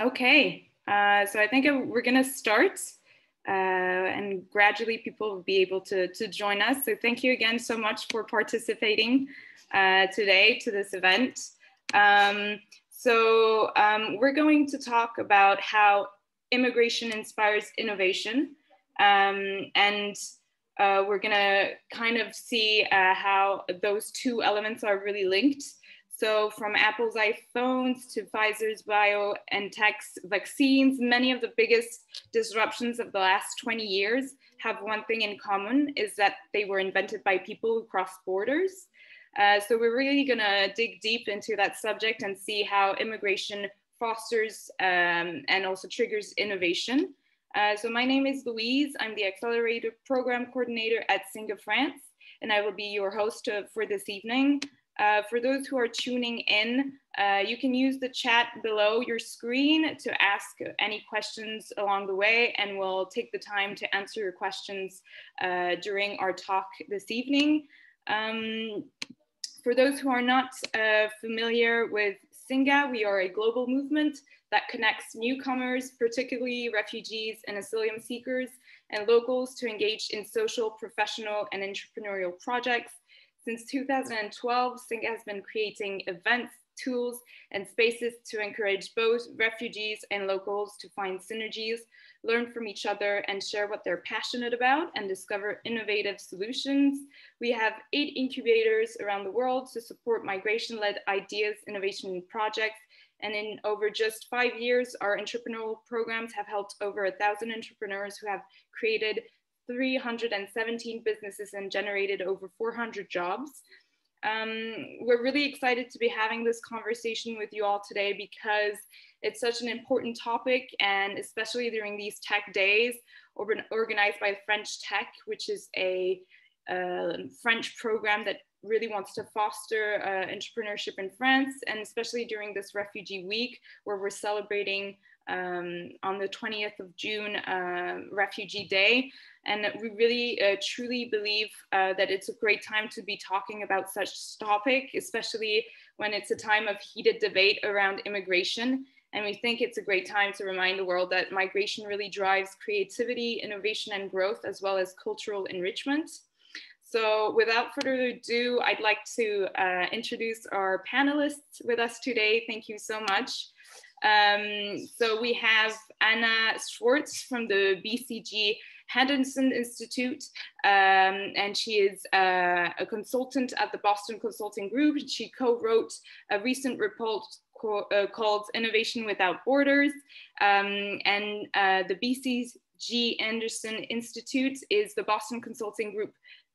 Okay, so I think we're going to start and gradually people will be able to join us. So thank you again so much for participating today to this event. We're going to talk about how immigration inspires innovation. And we're going to kind of see how those two elements are really linked. So from Apple's iPhones to Pfizer's BioNTech's vaccines, many of the biggest disruptions of the last 20 years have one thing in common, is that they were invented by people who cross borders. So we're really gonna dig deep into that subject and see how immigration fosters and also triggers innovation. So my name is Louise. I'm the Accelerator Program Coordinator at Singa, France, and I will be your host for this evening. For those who are tuning in, you can use the chat below your screen to ask any questions along the way, and we'll take the time to answer your questions during our talk this evening. For those who are not familiar with Singa, we are a global movement that connects newcomers, particularly refugees and asylum seekers, and locals to engage in social, professional, and entrepreneurial projects. Since 2012, Singa has been creating events, tools, and spaces to encourage both refugees and locals to find synergies, learn from each other, and share what they're passionate about and discover innovative solutions. We have 8 incubators around the world to support migration-led ideas, innovation projects, and in over just 5 years, our entrepreneurial programs have helped over 1,000 entrepreneurs who have created 317 businesses and generated over 400 jobs. We're really excited to be having this conversation with you all today because it's such an important topic, and especially during these tech days organized by French Tech, which is a French program that really wants to foster entrepreneurship in France, and especially during this Refugee Week where we're celebrating on the 20th of June, Refugee Day. And we really truly believe that it's a great time to be talking about such topic, especially when it's a time of heated debate around immigration. And we think it's a great time to remind the world that migration really drives creativity, innovation, and growth, as well as cultural enrichment. So without further ado, I'd like to introduce our panelists with us today. Thank you so much. So we have Anna Schwarz from the BCG Henderson Institute, and she is a consultant at the Boston Consulting Group. She co-wrote a recent report called Innovation Without Borders, and the BCG Henderson Institute is the Boston Consulting Group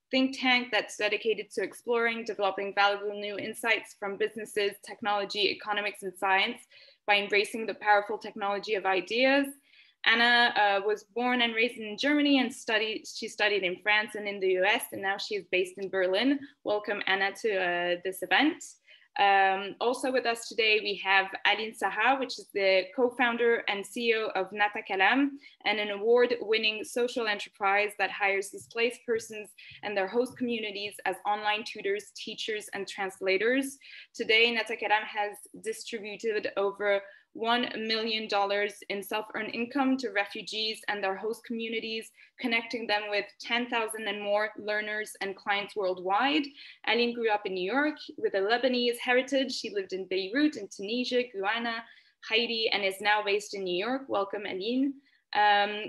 think tank that's dedicated to exploring, developing valuable new insights from businesses, technology, economics, and science by embracing the powerful technology of ideas. Anna was born and raised in Germany and she studied in France and in the US, and now she is based in Berlin. Welcome, Anna, to this event. Also with us today, we have Aline, which is the co-founder and CEO of NaTakallam, and an award-winning social enterprise that hires displaced persons and their host communities as online tutors, teachers, and translators. Today, NaTakallam has distributed over $1 million in self-earned income to refugees and their host communities, connecting them with 10,000 and more learners and clients worldwide. Aline grew up in New York with a Lebanese heritage. She lived in Beirut, in Tunisia, Guyana, Haiti, and is now based in New York. Welcome, Aline.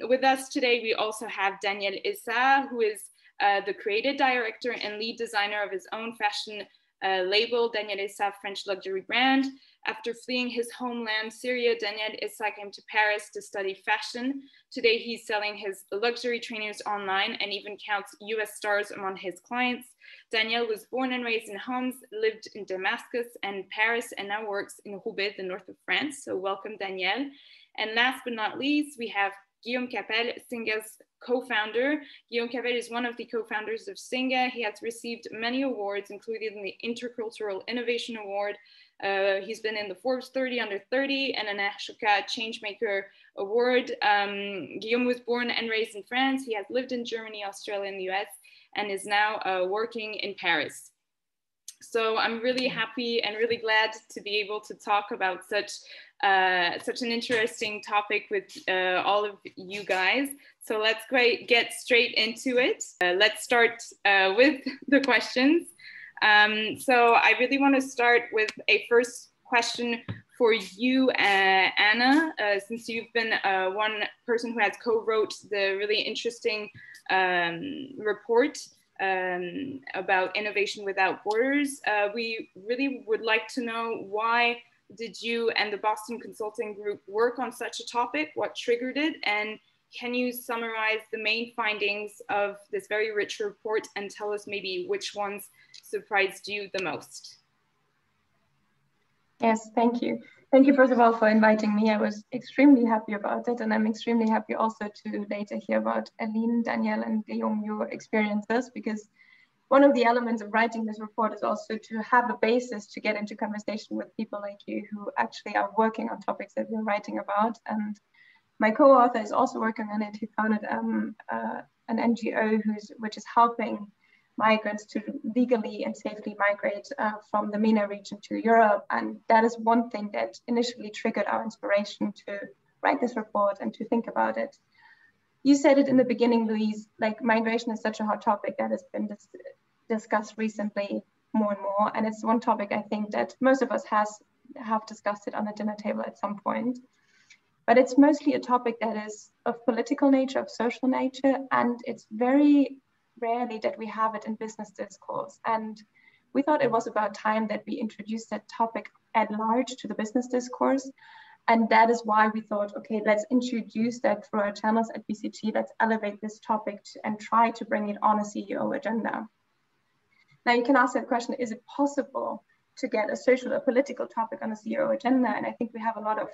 With us today, we also have Essa, who is the creative director and lead designer of his own fashion label, Essa French luxury brand. After fleeing his homeland, Syria, Essa came to Paris to study fashion. Today, he's selling his luxury trainers online and even counts US stars among his clients. Daniel was born and raised in Homs, lived in Damascus and Paris, and now works in Roubaix, the north of France. So welcome, Daniel. And last but not least, we have Guillaume Capelle, Singa's co-founder. Guillaume Capelle is one of the co-founders of Singa. He has received many awards, including the Intercultural Innovation Award. He's been in the Forbes 30 Under 30 and an Ashoka Changemaker Award. Guillaume was born and raised in France. He has lived in Germany, Australia, and the US, and is now working in Paris. So I'm really happy and really glad to be able to talk about such an interesting topic with all of you guys. So let's get straight into it. Let's start with the questions. So I really want to start with a first question for you, Anna, since you've been one person who has co-wrote the really interesting report about innovation without borders. We really would like to know, why did you and the Boston Consulting Group work on such a topic? What triggered it? And can you summarize the main findings of this very rich report and tell us maybe which ones surprised you the most? Yes, thank you. Thank you, first of all, for inviting me. I was extremely happy about it, and I'm extremely happy also to later hear about Aline, Danielle, and Guillaume, your experiences, because one of the elements of writing this report is also to have a basis to get into conversation with people like you who actually are working on topics that we're writing about. And my co-author is also working on it. He founded an NGO which is helping migrants to legally and safely migrate from the MENA region to Europe. And that is one thing that initially triggered our inspiration to write this report and to think about it. You said it in the beginning, Louise, like migration is such a hot topic that has been discussed recently more and more. And it's one topic I think that most of us have discussed it on the dinner table at some point. But it's mostly a topic that is of political nature, of social nature, and it's very rarely that we have it in business discourse. And we thought it was about time that we introduced that topic at large to the business discourse. And that is why we thought, okay, let's introduce that through our channels at BCG. Let's elevate this topic and try to bring it on a CEO agenda. Now you can ask that question, is it possible to get a social or political topic on a CEO agenda? And I think we have a lot of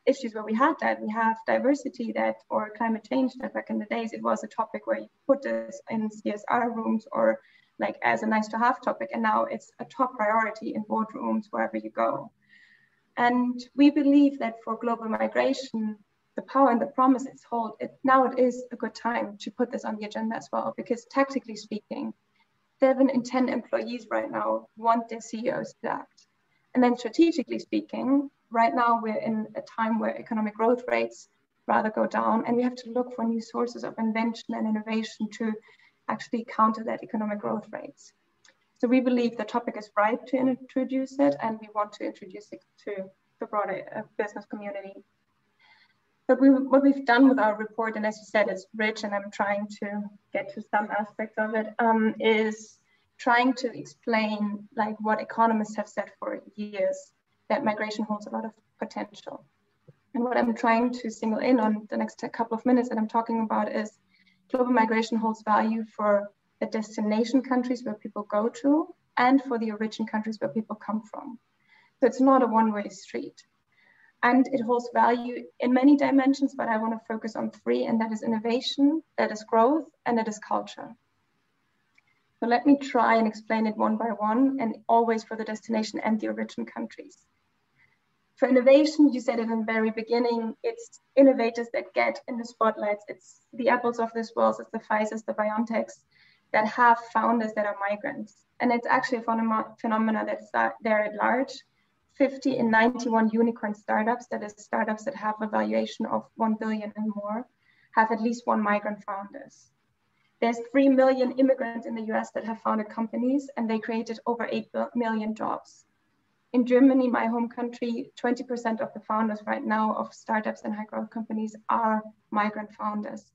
issues where we had that. We have diversity or climate change that back in the days, it was a topic where you put this in CSR rooms or like as a nice to have topic. And now it's a top priority in boardrooms, wherever you go. And we believe that for global migration, the power and the promise it's hold, now it is a good time to put this on the agenda as well, because tactically speaking, 7 in 10 employees right now want their CEOs sacked. And then strategically speaking, right now we're in a time where economic growth rates rather go down, and we have to look for new sources of invention and innovation to actually counter that economic growth rates. So we believe the topic is right to introduce it, and we want to introduce it to the broader business community. But what we've done with our report, and as you said, it's rich, and I'm trying to get to some aspects of it, is trying to explain like what economists have said for years, that migration holds a lot of potential. And what I'm trying to single in on the next couple of minutes that I'm talking about is global migration holds value for the destination countries where people go to and for the origin countries where people come from. So it's not a one-way street. And it holds value in many dimensions, but I want to focus on 3, and that is innovation, that is growth, and that is culture. So let me try and explain it one by one, and always for the destination and the origin countries. For innovation, you said it in the very beginning, it's innovators that get in the spotlights. It's the Apples of this world, it's the Pfizers, the BioNtechs that have founders that are migrants. And it's actually a phenomena that's there at large. 50 in 91 unicorn startups, that is startups that have a valuation of 1 billion and more, have at least 1 migrant founders. There's 3 million immigrants in the US that have founded companies, and they created over 8 million jobs. In Germany, my home country, 20% of the founders right now of startups and high growth companies are migrant founders.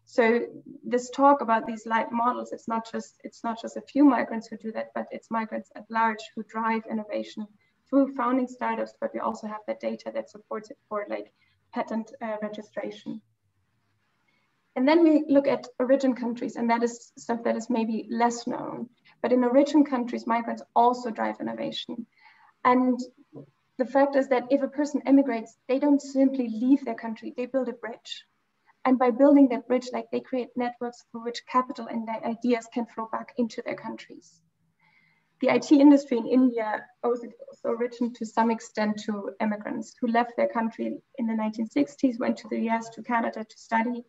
So this talk about these light models, it's not just a few migrants who do that, but it's migrants at large who drive innovation through founding startups, but we also have that data that supports it for like patent registration. And then we look at origin countries, and that is stuff that is maybe less known. But in origin countries, migrants also drive innovation. And the fact is that if a person emigrates, they don't simply leave their country, they build a bridge. And by building that bridge, like they create networks through which capital and their ideas can flow back into their countries. The IT industry in India owes its origin to some extent to immigrants who left their country in the 1960s, went to the US, to Canada to study,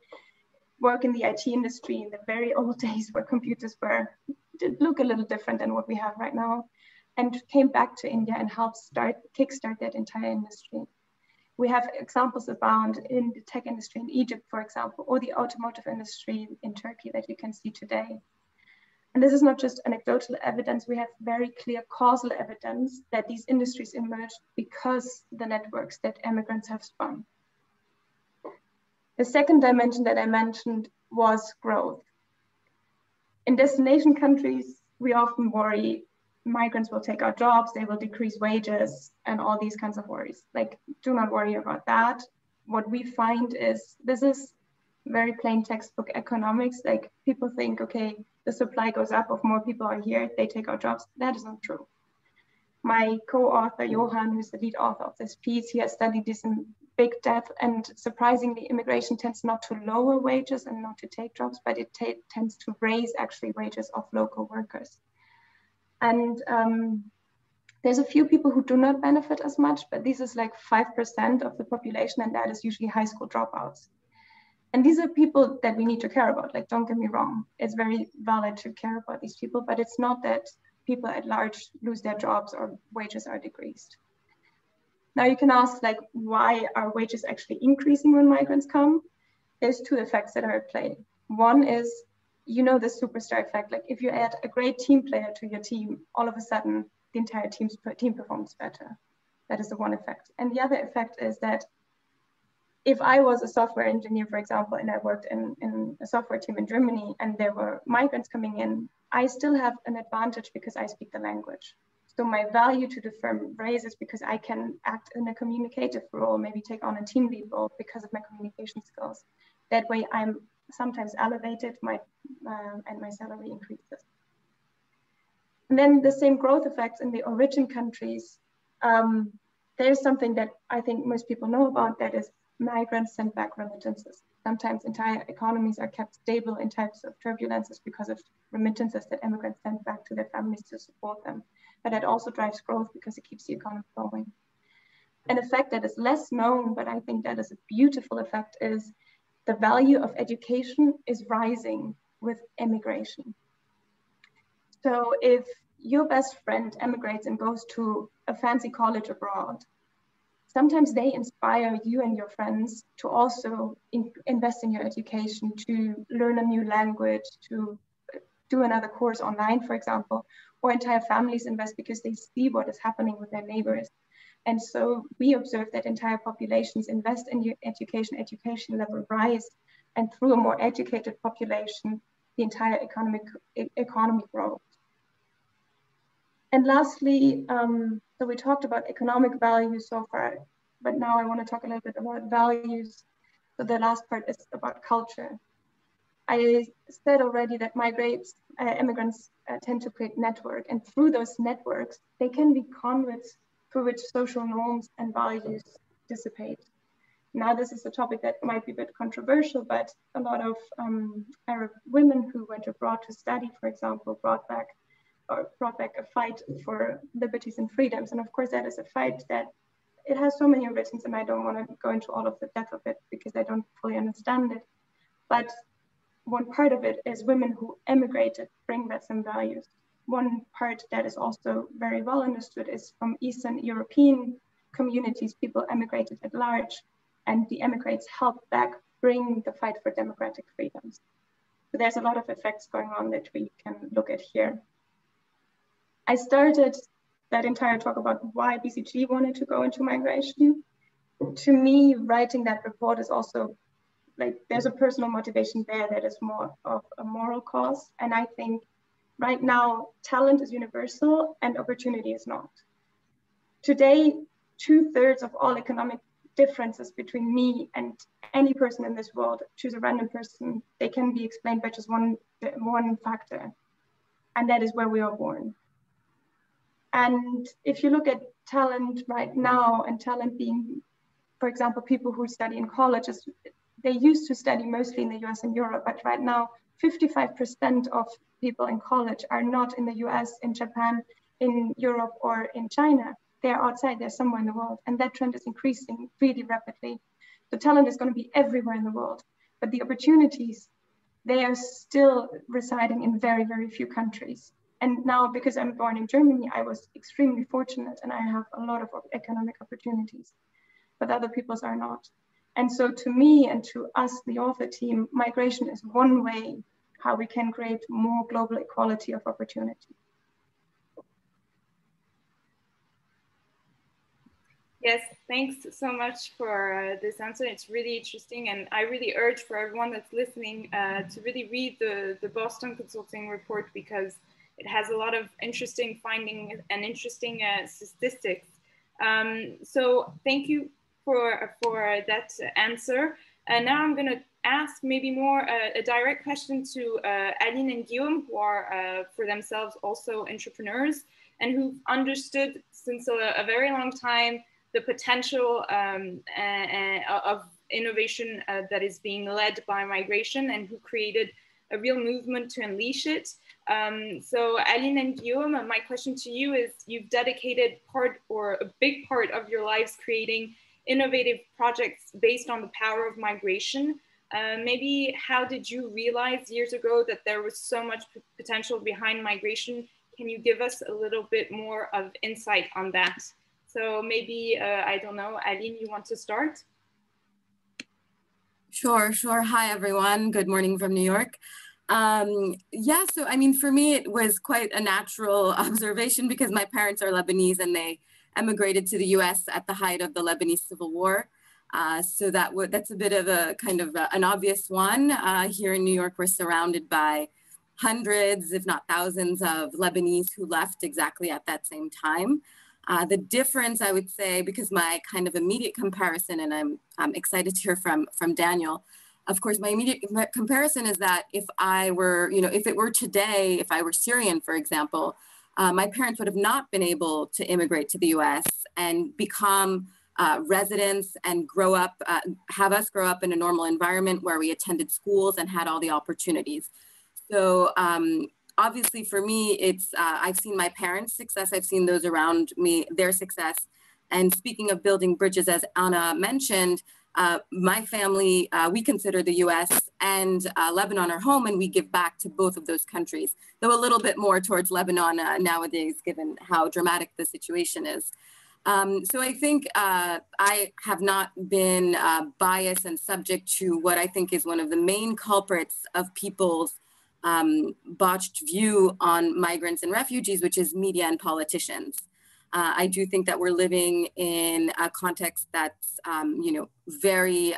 work in the IT industry in the very old days where computers were did look a little different than what we have right now, and came back to India and helped kickstart that entire industry. We have examples abound in the tech industry in Egypt, for example, or the automotive industry in Turkey that you can see today. And this is not just anecdotal evidence. We have very clear causal evidence that these industries emerged because the networks that immigrants have spun. The second dimension that I mentioned was growth. In destination countries, we often worry migrants will take our jobs, they will decrease wages, and all these kinds of worries. Like, do not worry about that. What we find is, this is very plain textbook economics. Like, people think, okay, the supply goes up, if more people are here, they take our jobs. That is not true. My co-author, Johan, who's the lead author of this piece, he has studied this in big depth, and surprisingly, immigration tends not to lower wages and not to take jobs, but it tends to raise actually wages of local workers. And there's a few people who do not benefit as much, but this is like 5% of the population, and that is usually high school dropouts. And these are people that we need to care about. Like, don't get me wrong, it's very valid to care about these people, but it's not that people at large lose their jobs or wages are decreased. Now you can ask, like, why are wages actually increasing when migrants come? There's two effects that are at play. One is, you know, the superstar effect. Like, if you add a great team player to your team, all of a sudden the entire team performs better. That is the one effect. And the other effect is that if I was a software engineer, for example, and I worked in a software team in Germany and there were migrants coming in, I still have an advantage because I speak the language. So my value to the firm raises because I can act in a communicative role, maybe take on a team lead role because of my communication skills. That way I'm sometimes elevated, and my salary increases. And then the same growth effects in the origin countries. There's something that I think most people know about, that is migrants send back remittances. Sometimes entire economies are kept stable in times of turbulences because of remittances that immigrants send back to their families to support them. But that also drives growth because it keeps the economy going. An effect that is less known, but I think that is a beautiful effect, is the value of education is rising with immigration. So if your best friend emigrates and goes to a fancy college abroad, sometimes they inspire you and your friends to also invest in your education, to learn a new language, to do another course online, for example, or entire families invest because they see what is happening with their neighbors. And so we observe that entire populations invest in your education level rise, and through a more educated population, the entire economy grows. And lastly, so we talked about economic values so far, but now I want to talk a little bit about values. So the last part is about culture. I said already that immigrants tend to create network, and through those networks, they can be conduits through which social norms and values dissipate. Now, this is a topic that might be a bit controversial, but a lot of Arab women who went abroad to study, for example, brought back a fight for liberties and freedoms. And of course, that is a fight that it has so many origins, and I don't want to go into all of the depth of it because I don't fully understand it. But one part of it is women who emigrated bring back some values. One part that is also very well understood is from Eastern European communities, people emigrated at large, and the emigrants helped back bring the fight for democratic freedoms. So there's a lot of effects going on that we can look at here. I started that entire talk about why BCG wanted to go into migration. To me, writing that report is also like, there's a personal motivation there that is more of a moral cause. And I think right now, talent is universal and opportunity is not. Today, 2/3 of all economic differences between me and any person in this world, choose a random person, they can be explained by just one factor, and that is where we are born. And if you look at talent right now, and talent being, for example, people who study in colleges, they used to study mostly in the US and Europe, but right now, 55% of people in college are not in the US, in Japan, in Europe, or in China. They're outside, they're somewhere in the world. And that trend is increasing really rapidly. The talent is going to be everywhere in the world, but the opportunities they are still residing in very, very few countries. And now, because I'm born in Germany, I was extremely fortunate and I have a lot of economic opportunities, but other people's are not. And so to me and to us, the author team, migration is one way how we can create more global equality of opportunity. Yes, thanks so much for this answer. It's really interesting, and I really urge for everyone that's listening to really read the Boston Consulting report, because it has a lot of interesting findings and interesting statistics. So thank you for that answer. And now I'm going to ask maybe more a direct question to Aline and Guillaume, who are for themselves also entrepreneurs and who've understood since a very long time the potential of innovation that is being led by migration, and who created a real movement to unleash it. So Aline and Guillaume, my question to you is, you've dedicated a big part of your lives creating innovative projects based on the power of migration. Maybe how did you realize years ago that there was so much potential behind migration? Can you give us a little bit more of insight on that? So maybe, I don't know, Aline, you want to start? Sure. Hi, everyone. Good morning from New York. Yeah, so I mean, for me, it was quite a natural observation because my parents are Lebanese and they emigrated to the US at the height of the Lebanese Civil War. So that's a bit of a kind of an obvious one. Here in New York, we're surrounded by hundreds, if not thousands, of Lebanese who left exactly at that same time. The difference, I would say, because my kind of immediate comparison, and I'm excited to hear from Daniel, of course, my immediate comparison is that if I were, if it were today, if I were Syrian, for example, my parents would have not been able to immigrate to the US and become residents and grow up, have us grow up in a normal environment where we attended schools and had all the opportunities. So obviously for me, it's, I've seen my parents' success, I've seen those around me, their success. And speaking of building bridges, as Anna mentioned, my family, we consider the US and Lebanon our home, and we give back to both of those countries, though a little bit more towards Lebanon nowadays, given how dramatic the situation is. So I think I have not been biased and subject to what I think is one of the main culprits of people's botched view on migrants and refugees, which is media and politicians. I do think that we're living in a context that's, very,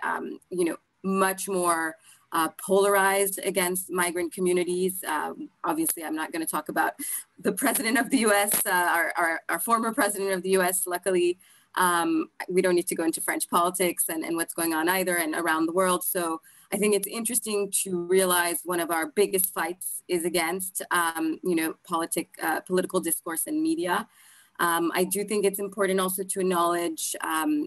much more polarized against migrant communities. Obviously, I'm not going to talk about the president of the US, our former president of the US. Luckily, we don't need to go into French politics and what's going on either and around the world. So I think it's interesting to realize one of our biggest fights is against, political discourse and media. I do think it's important also to acknowledge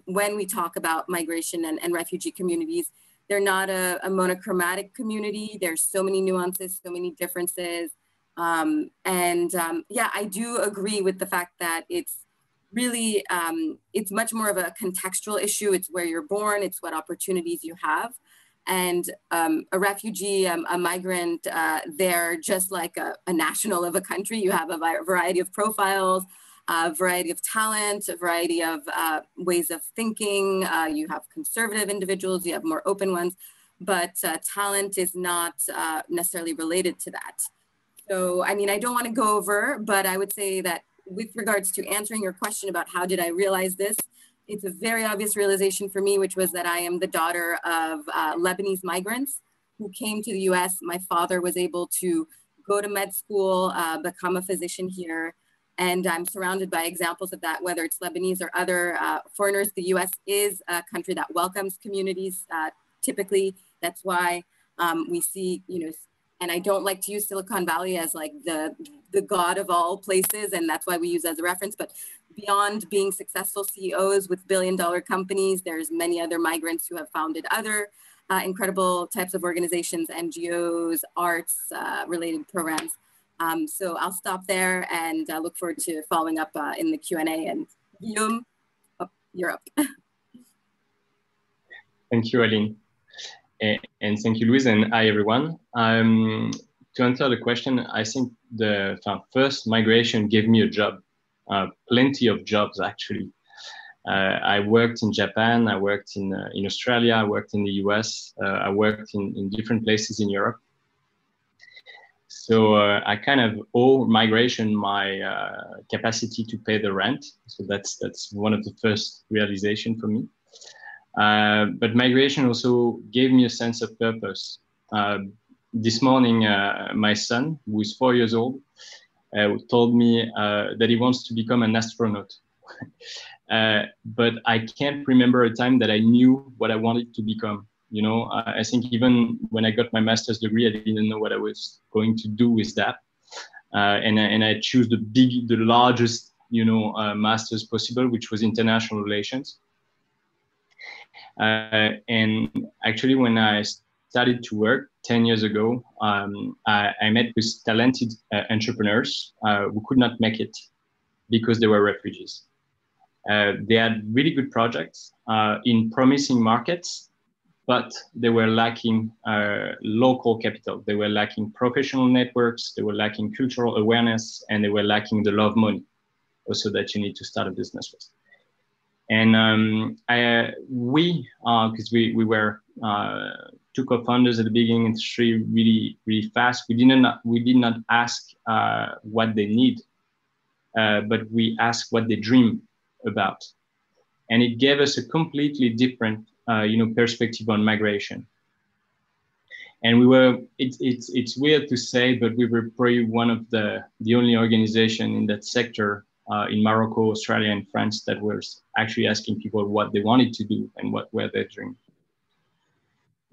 when we talk about migration and refugee communities, they're not a monochromatic community. There's so many nuances, so many differences. Yeah, I do agree with the fact that it's really, it's much more of a contextual issue. It's where you're born, it's what opportunities you have. And a refugee, a migrant, they're just like a national of a country. You have a variety of profiles, a variety of talent, a variety of ways of thinking. You have conservative individuals, you have more open ones, but talent is not necessarily related to that. So, I mean, I don't want to go over, but I would say that with regards to answering your question about how did I realize this, it's a very obvious realization for me, which was that I am the daughter of Lebanese migrants who came to the US. My father was able to go to med school, become a physician here. And I'm surrounded by examples of that, whether it's Lebanese or other foreigners. The US is a country that welcomes communities. Typically, that's why we see, and I don't like to use Silicon Valley as like the god of all places, and that's why we use as a reference, but beyond being successful CEOs with billion-dollar companies, there's many other migrants who have founded other incredible types of organizations, NGOs, arts related programs. So I'll stop there and look forward to following up in the Q&A. And Guillaume, you're up. Thank you, Aline. And thank you, Louise, and hi, everyone. To answer the question, I think the first migration gave me a job, plenty of jobs, actually. I worked in Japan, I worked in Australia, I worked in the US, I worked in different places in Europe. So I kind of owe migration my capacity to pay the rent. So that's one of the first realization for me. But migration also gave me a sense of purpose. This morning, my son, who is 4 years old, told me that he wants to become an astronaut. But I can't remember a time that I knew what I wanted to become. You know, I think even when I got my master's degree, I didn't know what I was going to do with that. And I chose the largest, master's possible, which was international relations. And actually, when I started to work 10 years ago, I met with talented entrepreneurs who could not make it because they were refugees. They had really good projects in promising markets, but they were lacking local capital. They were lacking professional networks, they were lacking cultural awareness, and they were lacking the love money also that you need to start a business with. And because we were two co-founders at the beginning of the really, really fast. We did not ask what they need, but we asked what they dream about. And it gave us a completely different perspective on migration. And we were, it's weird to say, but we were probably one of the only organization in that sector in Morocco, Australia, and France that was actually asking people what they wanted to do and what were their dreams.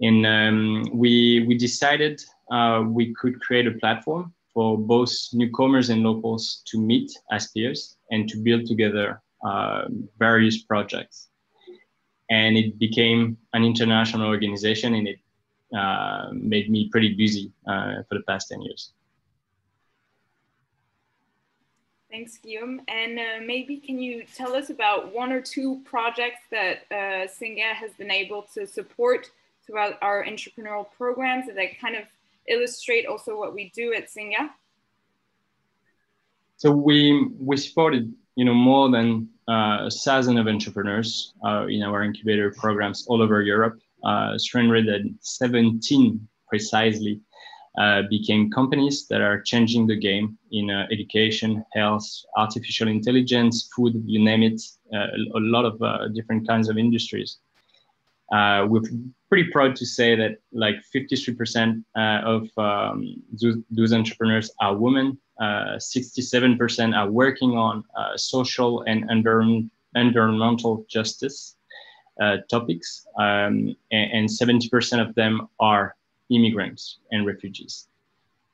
And we decided we could create a platform for both newcomers and locals to meet as peers and to build together various projects. And it became an international organization, and it made me pretty busy for the past 10 years. Thanks, Guillaume. And maybe can you tell us about one or two projects that Singa has been able to support throughout our entrepreneurial programs that kind of illustrate also what we do at Singa? So we supported more than 1,000 of entrepreneurs in our incubator programs all over Europe. 317 precisely became companies that are changing the game in education, health, artificial intelligence, food, you name it, a lot of different kinds of industries. We're pretty proud to say that like 53% of those entrepreneurs are women. 67% are working on social and environmental justice topics, and 70% of them are immigrants and refugees.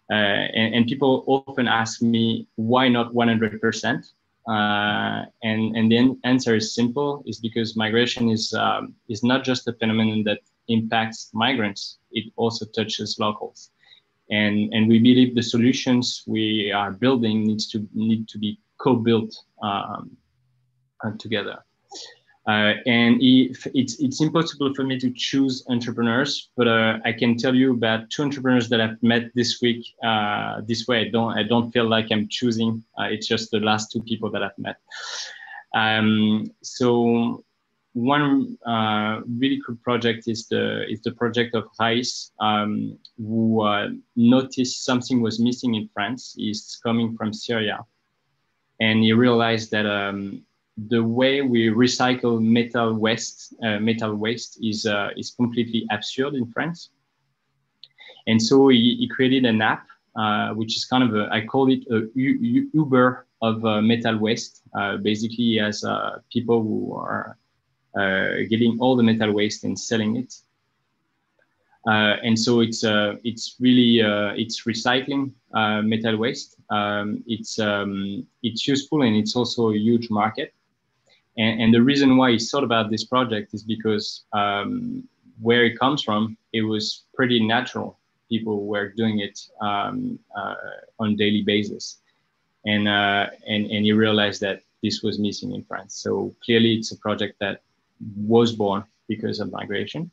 And people often ask me, why not 100%? And the answer is simple, is because migration is not just a phenomenon that impacts migrants, it also touches locals. And we believe the solutions we are building need to be co-built together. And it's impossible for me to choose entrepreneurs, but I can tell you about 2 entrepreneurs that I've met this week. This way, I don't feel like I'm choosing. It's just the last 2 people that I've met. So one really cool project is the project of Louise, who noticed something was missing in France. He's coming from Syria, and he realized that the way we recycle metal waste is completely absurd in France. And so he created an app, which is kind of I call it a Uber of metal waste. Basically, he has people who are getting all the metal waste and selling it. And so it's really it's recycling metal waste. It's useful, and it's also a huge market. And the reason why he thought about this project is because where it comes from, it was pretty natural. People were doing it on a daily basis, and he realized that this was missing in France. So clearly, it's a project that was born because of migration.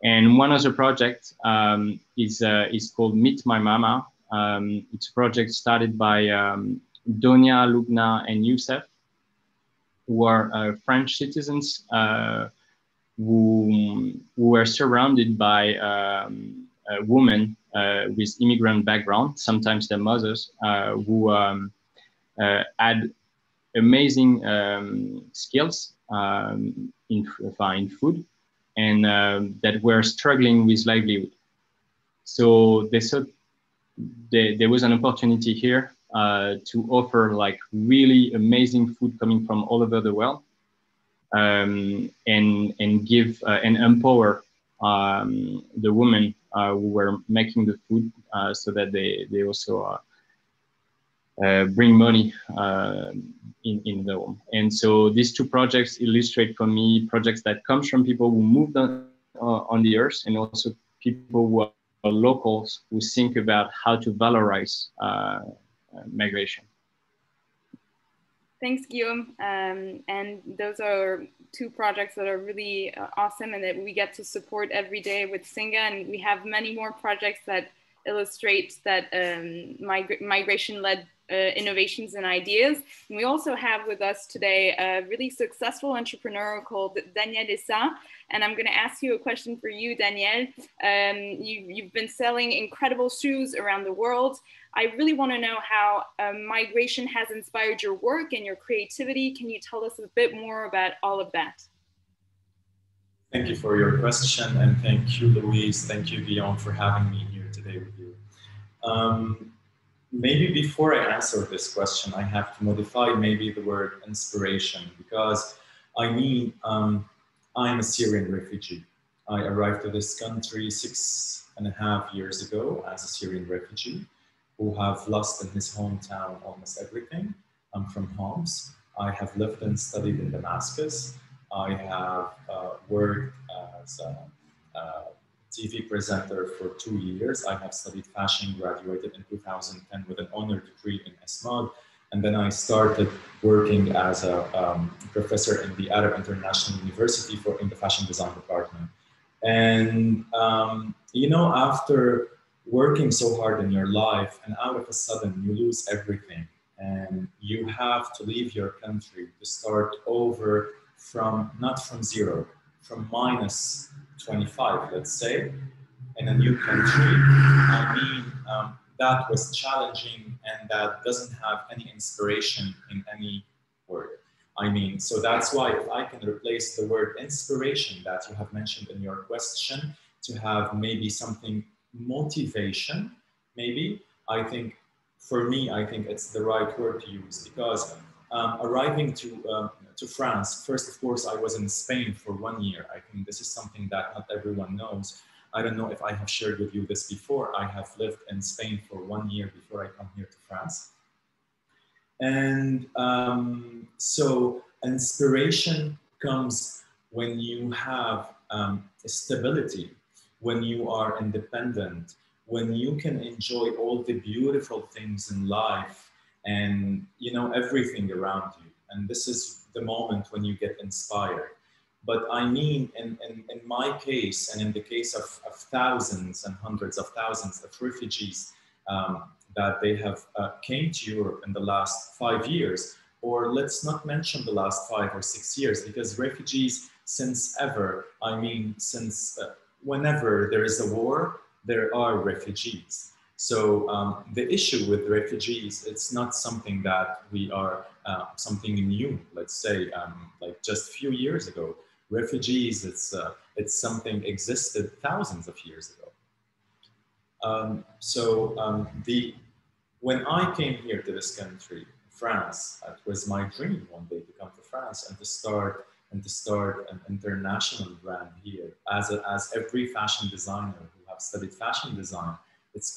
And one other project is called Meet My Mama. It's a project started by Donia, Lubna, and Youssef, who are French citizens who were surrounded by women with immigrant background, sometimes their mothers, who had amazing skills in food, and that were struggling with livelihood. So they thought there was an opportunity here to offer like really amazing food coming from all over the world, and give and empower the women who were making the food, so that they also bring money in the home. And so these two projects illustrate for me projects that comes from people who moved on the earth, and also people who are locals who think about how to valorize migration. Thanks, Guillaume. And those are two projects that are really awesome and that we get to support every day with Singa. And we have many more projects that illustrate that migration-led innovations and ideas. And we also have with us today a really successful entrepreneur called Daniel Essa. And I'm going to ask you a question for you, Daniel. You've been selling incredible shoes around the world. I really want to know how migration has inspired your work and your creativity. Can you tell us a bit more about all of that? Thank you for your question, and thank you, Louise. Thank you, Guillaume, for having me here today with you. Maybe before I answer this question, I have to modify maybe the word inspiration, because I mean, I'm a Syrian refugee. I arrived to this country 6.5 years ago as a Syrian refugee who have lost in his hometown almost everything. I'm from Homs. I have lived and studied in Damascus. I have worked as a TV presenter for 2 years. I have studied fashion, graduated in 2010 with an honor degree in ESMAD. And then I started working as a professor in the Arab International University in the fashion design department. And, you know, after working so hard in your life and out of a sudden you lose everything and you have to leave your country to start over from, not from zero, from minus 25, let's say, in a new country. I mean, that was challenging and that doesn't have any inspiration in any word. I mean, so that's why if I can replace the word inspiration that you have mentioned in your question to have maybe something motivation, maybe, I think, for me, I think it's the right word to use, because arriving to France, first, of course, I was in Spain for 1 year. I think this is something that not everyone knows. I don't know if I have shared with you this before. I have lived in Spain for 1 year before I come here to France. And so inspiration comes when you have stability, when you are independent, when you can enjoy all the beautiful things in life and, you know, everything around you. And this is the moment when you get inspired. But I mean, in my case, and in the case of thousands and hundreds of thousands of refugees that they have came to Europe in the last 5 years, or let's not mention the last 5 or 6 years, because refugees since ever, I mean, since whenever there is a war, there are refugees. So the issue with refugees, it's not something that we are something new, let's say, like just a few years ago. Refugees, it's something existed thousands of years ago. When I came here to this country, France, it was my dream one day to come to France and to start an international brand here. As every fashion designer who have studied fashion design,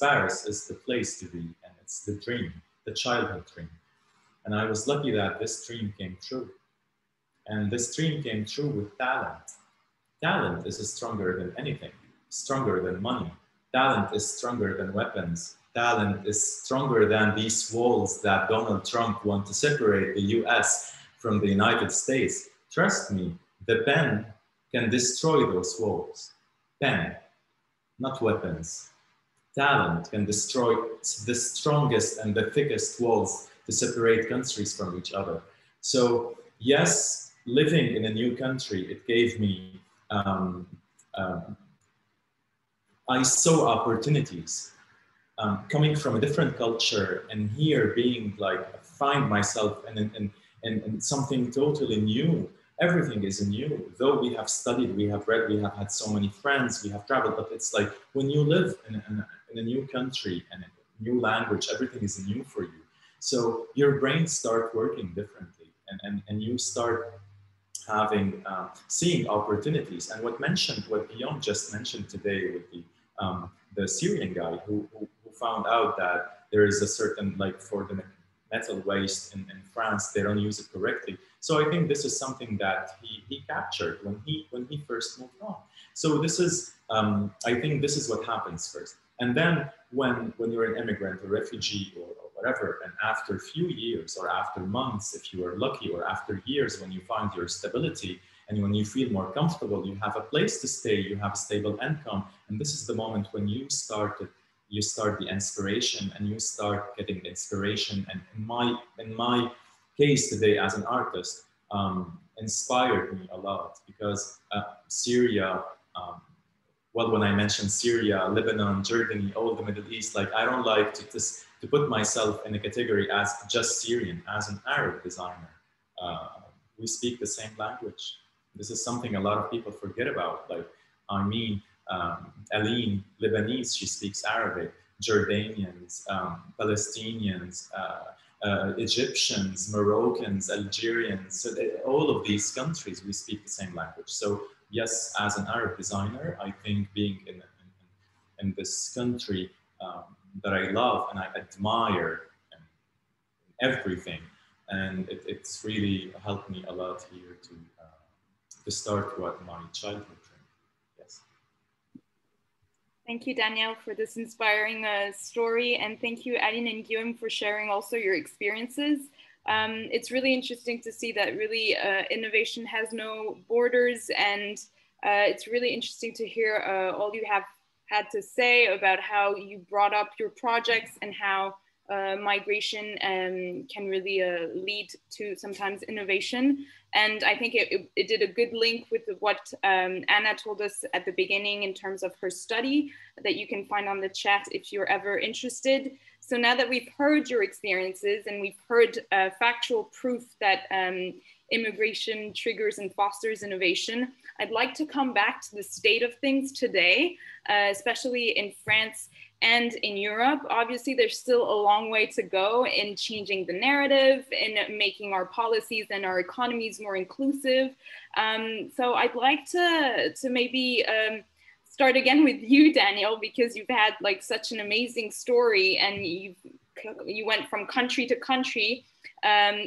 Paris is the place to be, and it's the dream, the childhood dream. And I was lucky that this dream came true. And this dream came true with talent. Talent is stronger than anything, stronger than money. Talent is stronger than weapons. Talent is stronger than these walls that Donald Trump wants to separate the US from the United States. Trust me, the pen can destroy those walls. pen, not weapons. Talent can destroy the strongest and the thickest walls to separate countries from each other. So yes, living in a new country, it gave me, I saw opportunities. Coming from a different culture and here being like, find myself in something totally new. Everything is new. Though we have studied, we have read, we have had so many friends, we have traveled, but it's like when you live in a new country and a new language, everything is new for you. So your brain starts working differently and you start having, seeing opportunities. And what Guillaume just mentioned today with the Syrian guy who found out that there is a certain, like for the metal waste in France, they don't use it correctly. So I think this is something that he captured when he first moved on. So this is, I think this is what happens first. And then when you're an immigrant or refugee or whatever, and after a few years or after months, if you are lucky, or after years when you find your stability and when you feel more comfortable, you have a place to stay, you have a stable income. And this is the moment when you start the inspiration and you start getting the inspiration. And in my case today as an artist, inspired me a lot because Syria, well, when I mentioned Syria, Lebanon, Jordan, all the Middle East, like I don't like to put myself in a category as just Syrian, as an Arab designer. We speak the same language. This is something a lot of people forget about. Like, I mean, Aline, Lebanese, she speaks Arabic, Jordanians, Palestinians, Egyptians, Moroccans, Algerians, so all of these countries, we speak the same language. So yes, as an Arab designer, I think being in this country that I love and I admire everything, and it's really helped me a lot here to start what my childhood dream. Yes. Thank you, Danielle, for this inspiring story, and thank you, Aline and Guillaume, for sharing also your experiences. It's really interesting to see that really innovation has no borders, and it's really interesting to hear all you have had to say about how you brought up your projects and how migration can really lead to sometimes innovation. And I think it did a good link with what Anna told us at the beginning in terms of her study that you can find on the chat if you're ever interested. So now that we've heard your experiences and we've heard factual proof that immigration triggers and fosters innovation, I'd like to come back to the state of things today, especially in France and in Europe. Obviously, there's still a long way to go in changing the narrative, in making our policies and our economies more inclusive. So I'd like to maybe start again with you, Daniel, because you've had like such an amazing story and you went from country to country.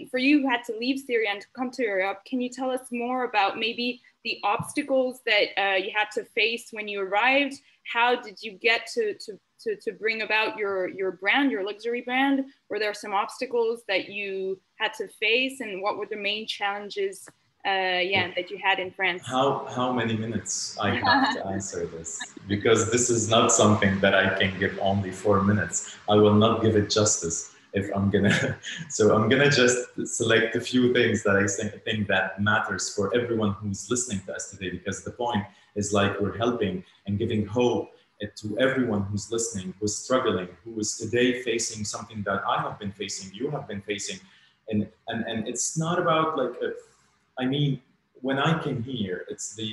For you who had to leave Syria and to come to Europe, can you tell us more about maybe the obstacles that you had to face when you arrived? How did you get to bring about your brand, your luxury brand? Were there some obstacles that you had to face, and what were the main challenges that you had in France? How many minutes I have to answer this? Because this is not something that I can give only 4 minutes. I will not give it justice if I'm gonna. So I'm gonna just select a few things that I think that matters for everyone who's listening to us today, because the point is like we're helping and giving hope to everyone who's listening, who's struggling, who is today facing something that I have been facing, you have been facing, and it's not about like, I mean, when I came here, it's the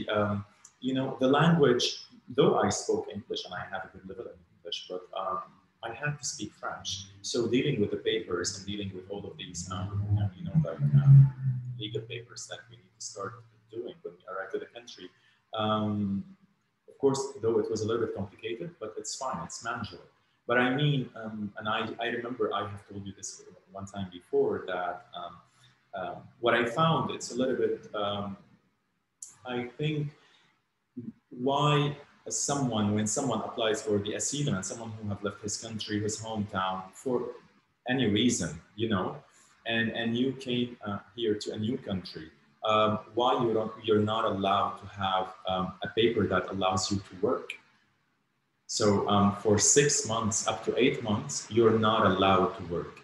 the language. Though I spoke English and I have a good level in English, but I had to speak French. So dealing with the papers and dealing with all of these, legal papers that we need to start doing when we arrive to the country. Of course, though it was a little bit complicated, but it's fine, it's manageable. But I mean, and I remember I have told you this one time before that what I found, it's a little bit, I think, why when someone applies for the asylum and someone who have left his country, his hometown for any reason, and you came here to a new country, why you're not allowed to have a paper that allows you to work. So for 6 months, up to 8 months, you're not allowed to work.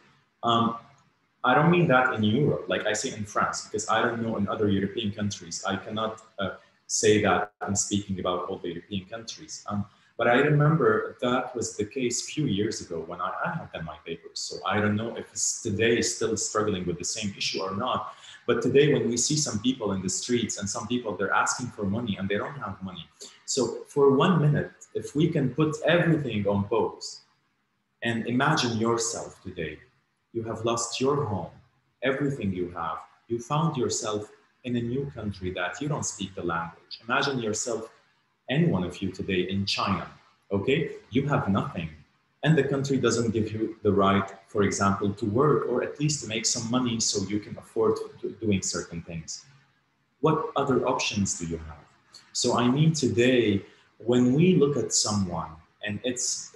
I don't mean that in Europe, like I say in France, because I don't know in other European countries. I cannot say that I'm speaking about all the European countries. But I remember that was the case a few years ago when I had done my papers. So I don't know if today is still struggling with the same issue or not. But today when we see some people in the streets and some people, they're asking for money and they don't have money. So for 1 minute, if we can put everything on pause and imagine yourself today, you have lost your home, everything you have, you found yourself in a new country that you don't speak the language. Imagine yourself, any one of you today in China, okay? You have nothing. And the country doesn't give you the right, for example, to work or at least to make some money so you can afford doing certain things. What other options do you have? So I mean today, when we look at someone, and this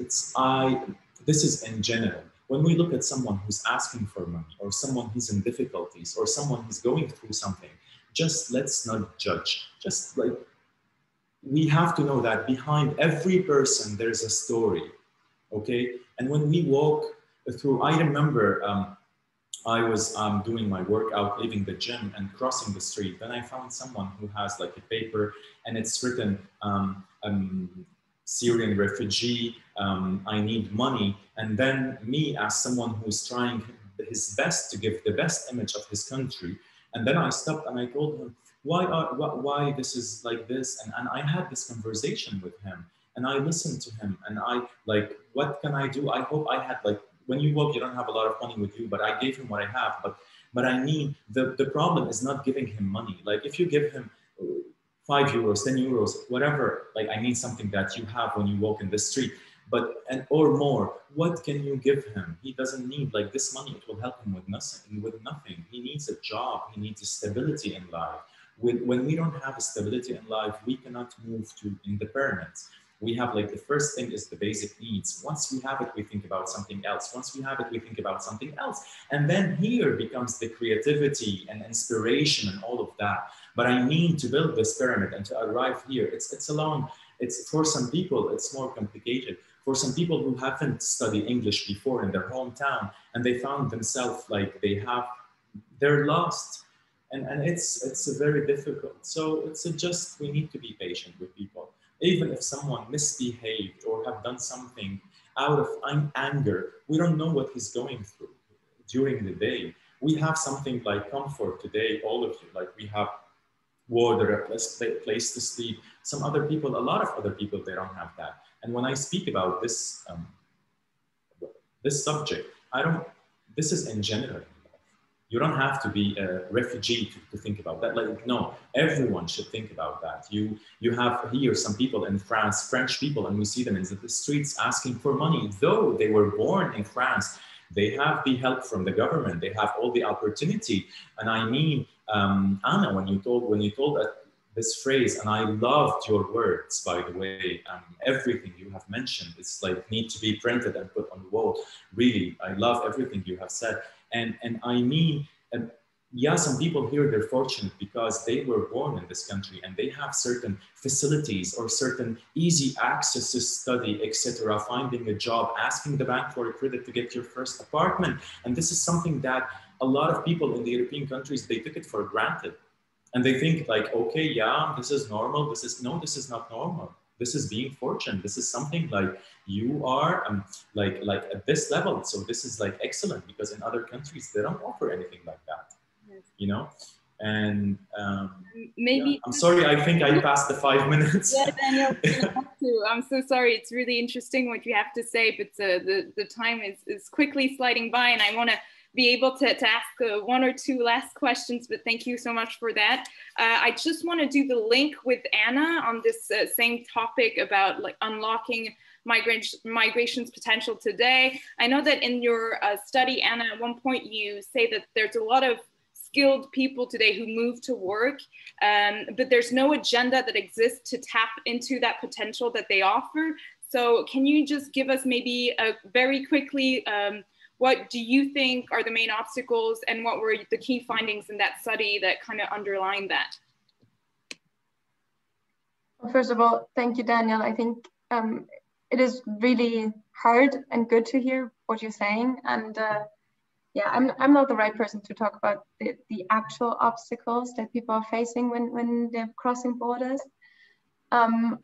is in general, when we look at someone who's asking for money or someone who's in difficulties or someone who's going through something, just let's not judge. Just like, we have to know that behind every person, there's a story, okay? And when we walk through, I remember I was doing my workout, leaving the gym and crossing the street. Then I found someone who has like a paper and it's written, Syrian refugee, I need money. And then me as someone who's trying his best to give the best image of his country. And then I stopped and I told him, why this is like this? And I had this conversation with him and I listened to him and I like, what can I do? I hope I had like, when you walk, you don't have a lot of money with you, but I gave him what I have. But I mean, the problem is not giving him money. Like if you give him 5 euros, 10 euros, whatever, like I need something that you have when you walk in the street, or more, what can you give him? He doesn't need like this money, it will help him with nothing. He needs a job, he needs a stability in life. When we don't have a stability in life, we cannot move in the pyramids. We have like the first thing is the basic needs. Once we have it, we think about something else. Once we have it, we think about something else. And then here becomes the creativity and inspiration and all of that. But I need to build this pyramid and to arrive here. It's alone. It's for some people, it's more complicated. For some people who haven't studied English before in their hometown and they found themselves like they're lost. And it's a very difficult. So we need to be patient with people. Even if someone misbehaved or have done something out of anger, we don't know what he's going through during the day. We have something like comfort today, all of you, like we have water, a place to sleep. Some other people, a lot of other people, they don't have that. And when I speak about this, this subject, this is in general. You don't have to be a refugee to think about that. Like, no, everyone should think about that. You have here some people in France, French people, and we see them in the streets asking for money. Though they were born in France, they have the help from the government. They have all the opportunity. And I mean, Anna, when you told this phrase, and I loved your words, by the way, everything you have mentioned, it's like need to be printed and put on the wall. Really, I love everything you have said. And I mean, yeah, some people here, they're fortunate because they were born in this country and they have certain facilities or certain easy access to study, etc., finding a job, asking the bank for a credit to get your first apartment. And this is something that a lot of people in the European countries, they took it for granted. And they think like, okay, yeah, this is normal. This is not normal. This is being fortunate. This is something like you are like at this level. So this is like excellent because in other countries, they don't offer anything like that, you know? And maybe yeah. I'm sorry, I think I passed the 5 minutes. Yeah, Daniel, I'm so sorry. It's really interesting what you have to say, but the time is quickly sliding by and I want to be able to ask 1 or 2 last questions, but thank you so much for that. I just want to do the link with Anna on this same topic about like unlocking migration's potential today. I know that in your study, Anna, at one point you say that there's a lot of skilled people today who move to work, but there's no agenda that exists to tap into that potential that they offer. So can you just give us maybe very quickly, what do you think are the main obstacles, and what were the key findings in that study that kind of underline that? Well, first of all, thank you, Daniel. I think it is really hard and good to hear what you're saying. And yeah, I'm not the right person to talk about the actual obstacles that people are facing when they're crossing borders.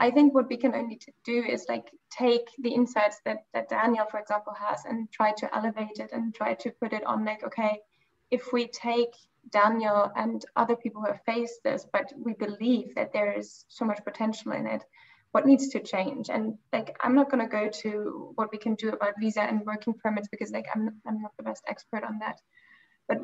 I think what we can only do is like take the insights that Daniel, for example, has and try to elevate it and try to put it on like, okay, if we take Daniel and other people who have faced this, but we believe that there is so much potential in it, what needs to change? And like, I'm not going to go to what we can do about visa and working permits because like I'm not the best expert on that. But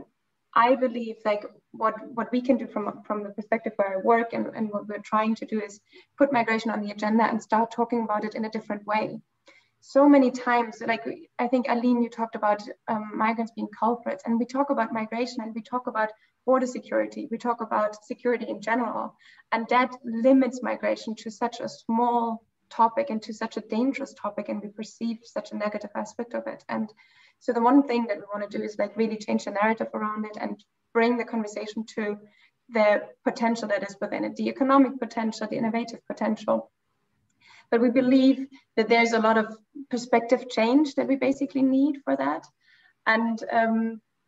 I believe like what we can do from the perspective where I work and what we're trying to do is put migration on the agenda and start talking about it in a different way. So many times, like I think Aline, you talked about migrants being culprits, and we talk about migration and we talk about border security, we talk about security in general, and that limits migration to such a small topic and to such a dangerous topic, and we perceive such a negative aspect of it. And so the one thing that we want to do is like really change the narrative around it and bring the conversation to the potential that is within it, the economic potential, the innovative potential. But we believe that there's a lot of perspective change that we basically need for that. And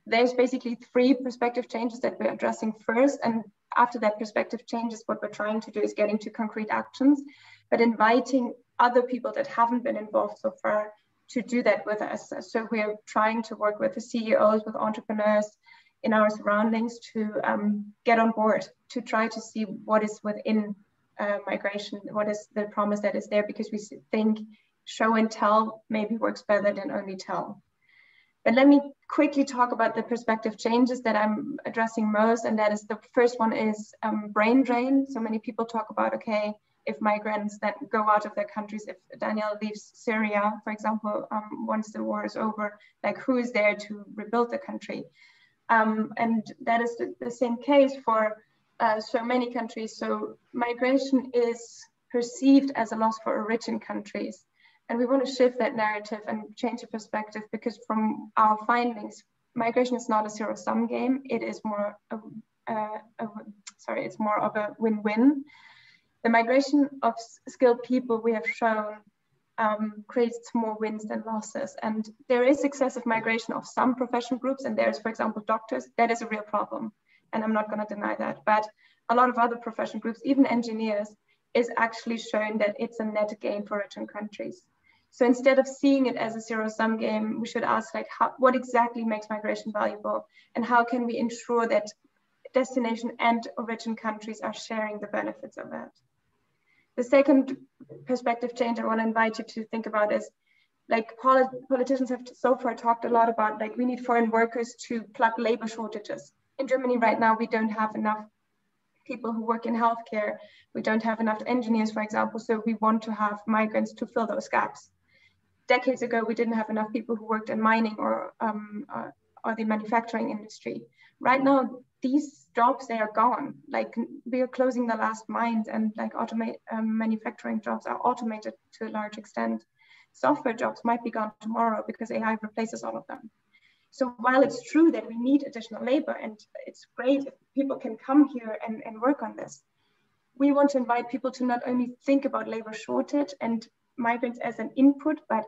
there's basically 3 perspective changes that we're addressing first. And after that perspective changes, what we're trying to do is get into concrete actions, but inviting other people that haven't been involved so far to do that with us. So we're trying to work with the CEOs, with entrepreneurs in our surroundings to get on board, to try to see what is within migration, what is the promise that is there, because we think show and tell maybe works better than only tell. But let me quickly talk about the perspective changes that I'm addressing most, and that is the first one is brain drain. So many people talk about, okay, if migrants then go out of their countries, if Daniel leaves Syria, for example, once the war is over, like who is there to rebuild the country? And that is the same case for so many countries. So migration is perceived as a loss for origin countries. And we want to shift that narrative and change the perspective, because from our findings, migration is not a zero-sum game. It is more it's more of a win-win. The migration of skilled people, we have shown, creates more wins than losses. And there is excessive migration of some professional groups, and there's, for example, doctors. That is a real problem, and I'm not going to deny that. But a lot of other professional groups, even engineers, is actually showing that it's a net gain for origin countries. So instead of seeing it as a zero-sum game, we should ask, like, what exactly makes migration valuable, and how can we ensure that destination and origin countries are sharing the benefits of that? The second perspective change I want to invite you to think about is, like, politicians have so far talked a lot about, like, we need foreign workers to plug labor shortages. In Germany right now, we don't have enough people who work in healthcare. We don't have enough engineers, for example, so we want to have migrants to fill those gaps. Decades ago, we didn't have enough people who worked in mining or the manufacturing industry. Right now, these jobs, they are gone. Like, we are closing the last mines, and like manufacturing jobs are automated to a large extent. Software jobs might be gone tomorrow because AI replaces all of them. So while it's true that we need additional labor, and it's great if people can come here and work on this, we want to invite people to not only think about labor shortage and migrants as an input, but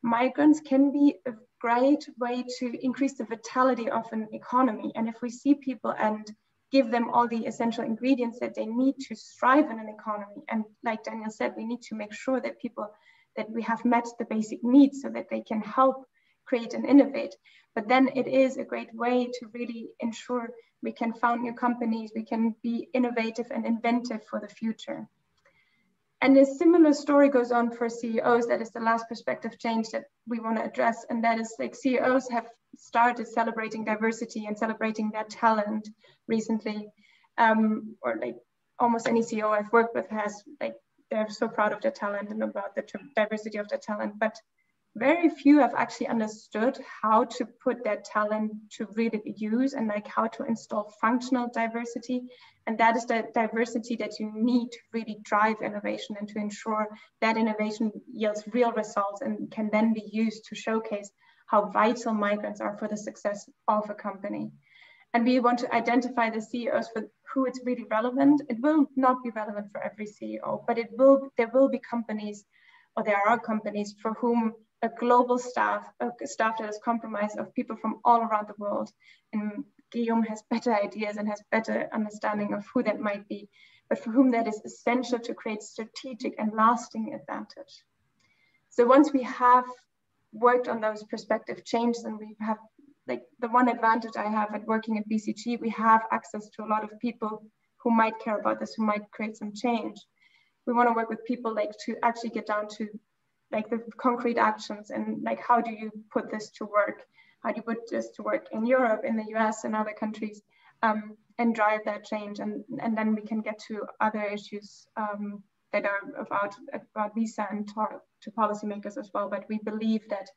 migrants can be a great way to increase the vitality of an economy. And if we see people and give them all the essential ingredients that they need to strive in an economy, and like Daniel said, we need to make sure that we have met the basic needs so that they can help create and innovate. But then it is a great way to really ensure we can found new companies, we can be innovative and inventive for the future. And a similar story goes on for CEOs. That is the last perspective change that we want to address. And that is, like, CEOs have started celebrating diversity and celebrating their talent recently. Or like almost any CEO I've worked with has, like, they're so proud of their talent and about the diversity of their talent. But very few have actually understood how to put that talent to really use, and like how to install functional diversity. And that is the diversity that you need to really drive innovation and to ensure that innovation yields real results and can then be used to showcase how vital migrants are for the success of a company. And we want to identify the CEOs for who it's really relevant. It will not be relevant for every CEO, but there will be companies, or there are companies for whom a global staff, a staff that is comprised of people from all around the world. And Guillaume has better ideas and has better understanding of who that might be, but for whom that is essential to create strategic and lasting advantage. So once we have worked on those perspective changes, and we have, like, the one advantage I have at working at BCG, we have access to a lot of people who might care about this, who might create some change. We want to work with people like to actually get down to like the concrete actions, and like, how do you put this to work? How do you put this to work in Europe, in the US, and other countries, and drive that change? And then we can get to other issues that are about visa and talk to policymakers as well. But we believe that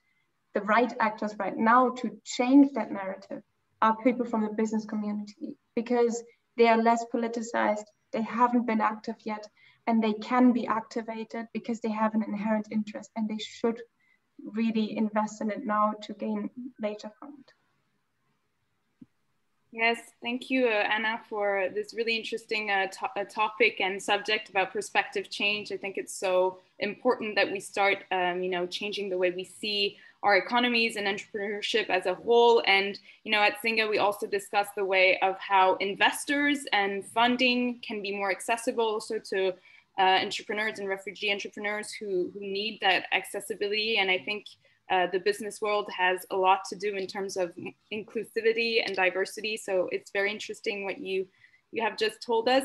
the right actors right now to change that narrative are people from the business community, because they are less politicized, they haven't been active yet, and they can be activated because they have an inherent interest, and they should really invest in it now to gain later from it. Yes, thank you, Anna, for this really interesting topic and subject about perspective change. I think it's so important that we start, changing the way we see our economies and entrepreneurship as a whole. And, at Singa, we also discussed the way of how investors and funding can be more accessible also to entrepreneurs and refugee entrepreneurs who need that accessibility. And I think the business world has a lot to do in terms of inclusivity and diversity. So it's very interesting what you have just told us.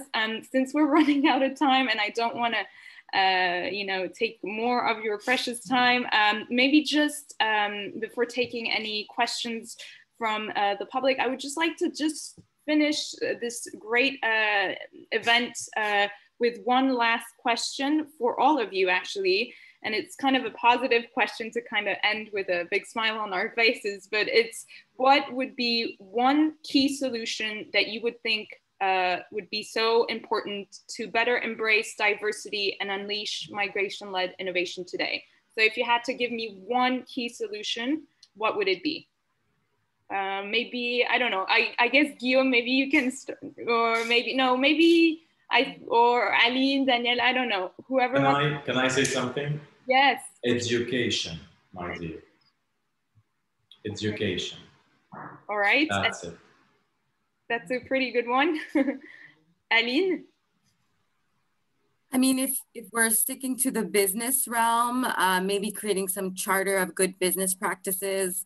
Since we're running out of time, and I don't want to take more of your precious time, maybe just before taking any questions from the public, I would just like to just finish this great event with one last question for all of you, actually. And it's kind of a positive question to kind of end with a big smile on our faces, but it's, what would be one key solution that you would think would be so important to better embrace diversity and unleash migration-led innovation today? So if you had to give me one key solution, what would it be? Maybe, I don't know, I guess Guillaume, maybe you can start, or maybe, no, maybe or Aline, Danielle, I don't know, whoever. Can I say something? Yes. Education, my dear. Education. All right. That's it. That's a pretty good one. Aline? I mean, if we're sticking to the business realm, maybe creating some charter of good business practices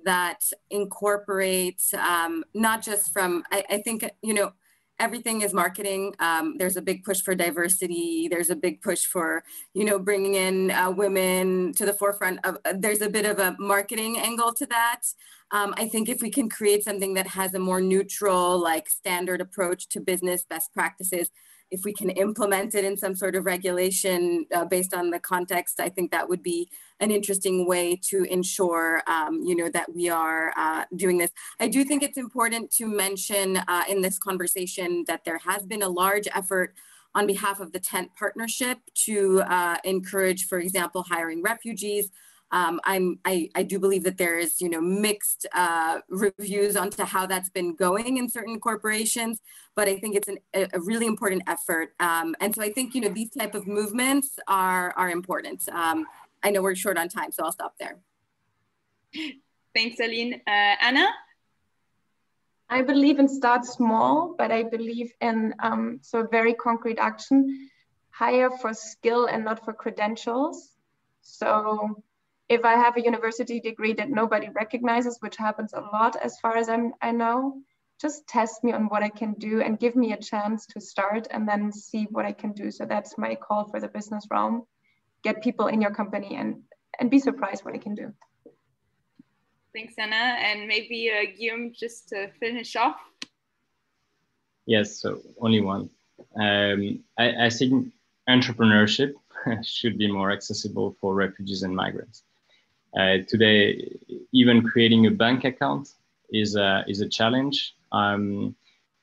that incorporates not just from, I think, everything is marketing. There's a big push for diversity. There's a big push for, bringing in women to the forefront of, there's a bit of a marketing angle to that. I think if we can create something that has a more neutral, like standard approach to business best practices, if we can implement it in some sort of regulation based on the context, I think that would be an interesting way to ensure, that we are doing this. I do think it's important to mention in this conversation that there has been a large effort on behalf of the Tent Partnership to encourage, for example, hiring refugees. I do believe that there is, mixed reviews onto how that's been going in certain corporations, but I think it's a really important effort. And so I think, these type of movements are important. I know we're short on time, so I'll stop there. Thanks, Aline. Anna? I believe in start small, but I believe in very concrete action, hire for skill and not for credentials. So if I have a university degree that nobody recognizes, which happens a lot as far as I know, just test me on what I can do and give me a chance to start and then see what I can do. So that's my call for the business realm. Get people in your company and be surprised what I can do. Thanks, Anna. And maybe Guillaume, just to finish off. Yes, so only one. I think entrepreneurship should be more accessible for refugees and migrants. Today, even creating a bank account is a challenge.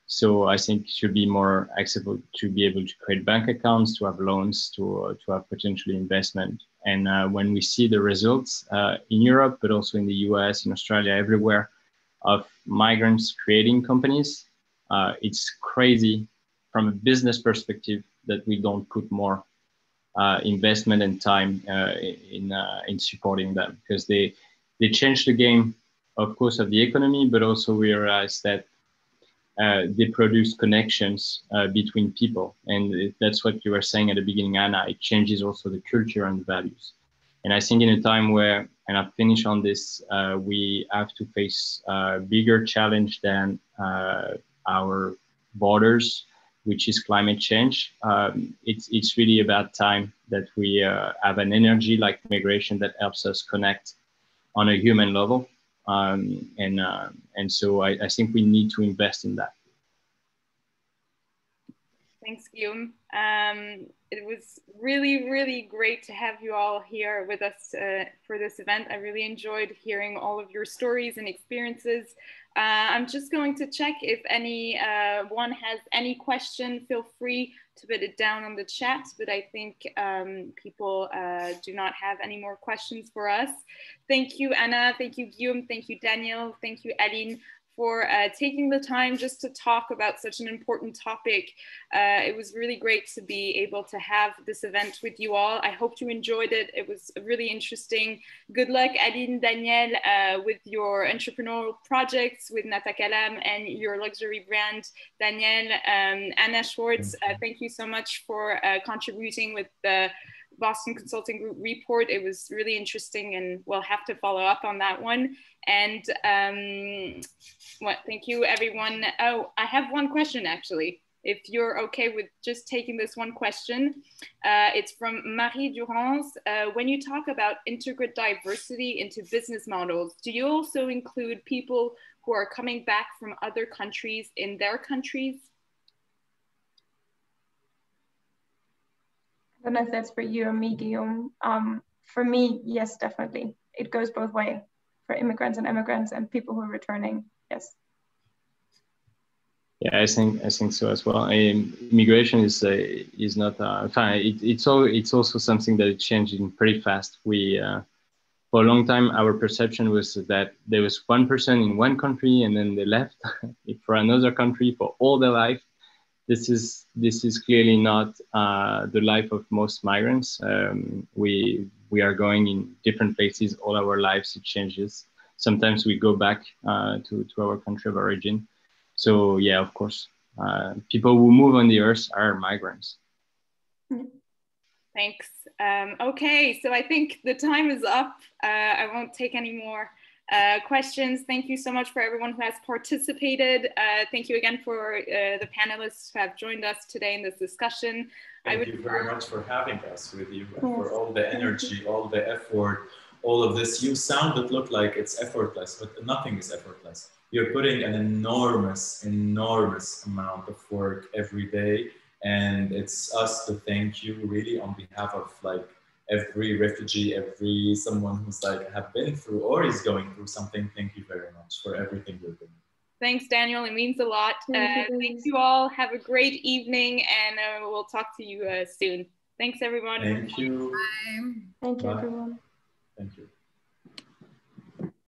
So I think it should be more accessible to be able to create bank accounts, to have loans, to have potentially investment when we see the results in Europe, but also in the US, in Australia, everywhere, of migrants creating companies, it's crazy from a business perspective that we don't put more investment and time in supporting them, because they change the game, of course, of the economy, but also we realize that they produce connections between people. And that's what you were saying at the beginning, Anna. It changes also the culture and the values. And I think in a time where, and I'll finish on this, we have to face a bigger challenge than our borders, which is climate change. It's really about time that we have an energy like migration that helps us connect on a human level. And so I think we need to invest in that. Thanks, Guillaume. It was really, really great to have you all here with us for this event. I really enjoyed hearing all of your stories and experiences. I'm just going to check if anyone has any question. Feel free to put it down on the chat, but I think people do not have any more questions for us. Thank you, Anna. Thank you, Guillaume. Thank you, Daniel. Thank you, Aline, for taking the time just to talk about such an important topic. It was really great to be able to have this event with you all. I hope you enjoyed it. It was really interesting. Good luck, Aline, Daniel, with your entrepreneurial projects with NaTakallam and your luxury brand, Daniel. Anna Schwarz, thank you so much for contributing with the Boston Consulting Group report. It was really interesting, and we'll have to follow up on that one. And thank you, everyone. Oh, I have one question, actually, if you're okay with just taking this one question. It's from Marie Durance. When you talk about integrate diversity into business models, do you also include people who are coming back from other countries in their countries? I don't know if that's for you or me, Guillaume. For me, yes, definitely. It goes both ways, for immigrants and people who are returning. Yes. Yeah, I think so as well. Immigration is not fine. It's also something that is changing pretty fast. We for a long time our perception was that there was one person in one country and then they left for another country for all their life. This is clearly not the life of most migrants. We are going in different places all our lives. It changes. Sometimes we go back to our country of origin. So yeah, of course, people who move on the earth are migrants. Thanks. Okay, so I think the time is up. I won't take any more questions. Thank you so much for everyone who has participated. Thank you again for the panelists who have joined us today in this discussion. Thank you very much for having us with you, and for all the energy, all the effort, all of this. You sound it look like it's effortless, but nothing is effortless. You're putting an enormous amount of work every day, and it's us to thank you really on behalf of like every refugee, every someone who's like have been through or is going through something. Thank you very much for everything you're doing. Thanks, Daniel. It means a lot. Thank you all. Have a great evening, and we'll talk to you soon. Thanks, everyone. Thank you. Bye. Thank you, everyone. Thank you.